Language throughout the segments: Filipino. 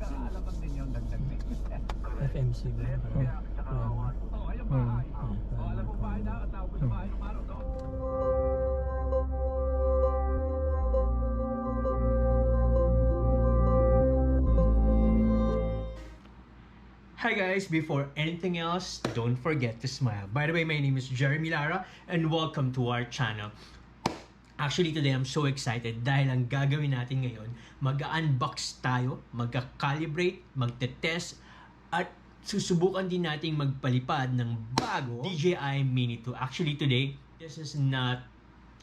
Alam din yung dagdag din. FMC ba? Ayun bahay. Alam mo bahay na, tawag ko sa bahay ng araw to. Hi guys, before anything else, don't forget to smile. By the way, my name is Jeremy Lara and welcome to our channel. Actually, today I'm so excited dahil ang gagawin natin ngayon, mag-unbox tayo, mag-calibrate, magte-test, at susubukan din nating magpalipad ng bago DJI MINI 2. Actually, today, this is not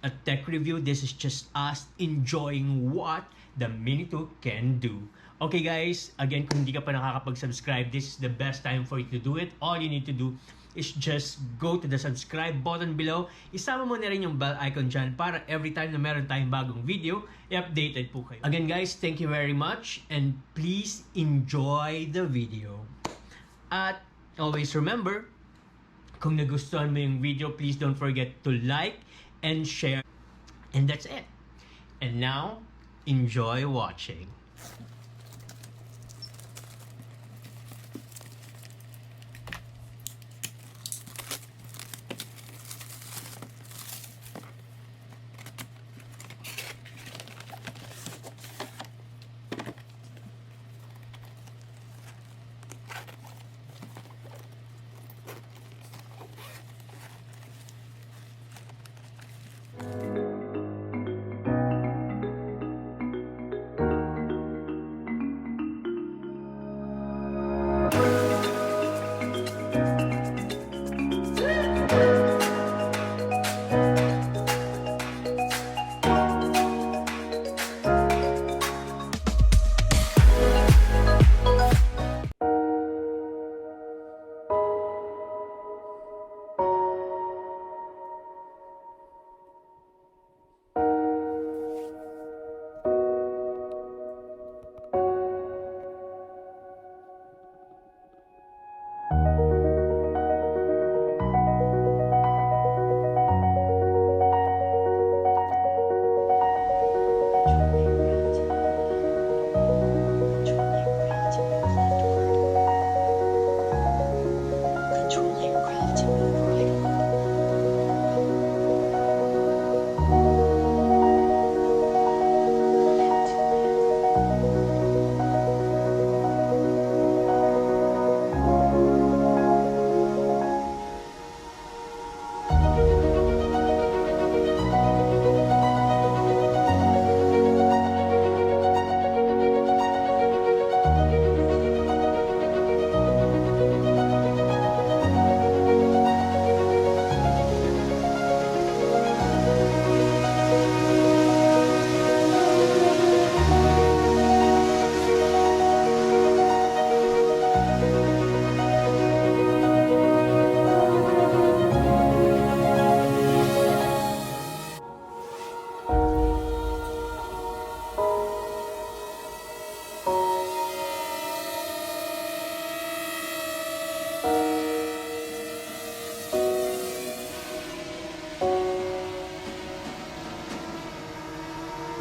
a tech review. This is just us enjoying what the MINI 2 can do. Okay guys, again, kung hindi ka pa nakakapag-subscribe, this is the best time for you to do it. All you need to do is just go to the subscribe button below. Isama mo na rin yung bell icon dyan para every time na meron tayong bagong video, i-updated po kayo. Again guys, thank you very much and please enjoy the video. At always remember, kung nagustuhan mo yung video, please don't forget to like and share. And that's it. And now, enjoy watching.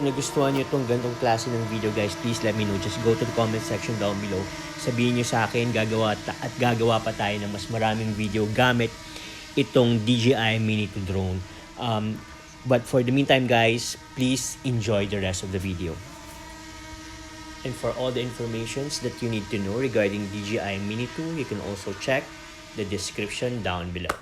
Kung nagustuhan nyo itong ganitong klase ng video guys, please let me know. Just go to the comment section down below. Sabihin nyo sa akin, gagawa pa tayo ng mas maraming video gamit itong DJI MINI 2 drone. But for the meantime guys, please enjoy the rest of the video. And for all the informations that you need to know regarding DJI MINI 2, you can also check the description down below.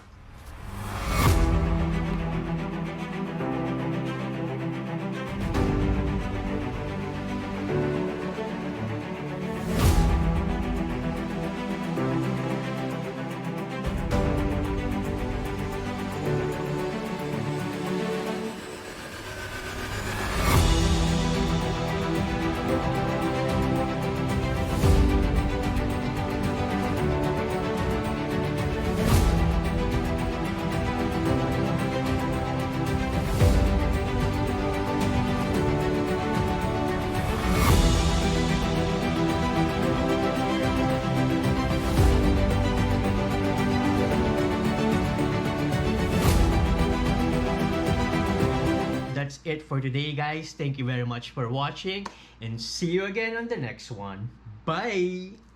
That's it for today guys. Thank you very much for watching and see you again on the next one. Bye!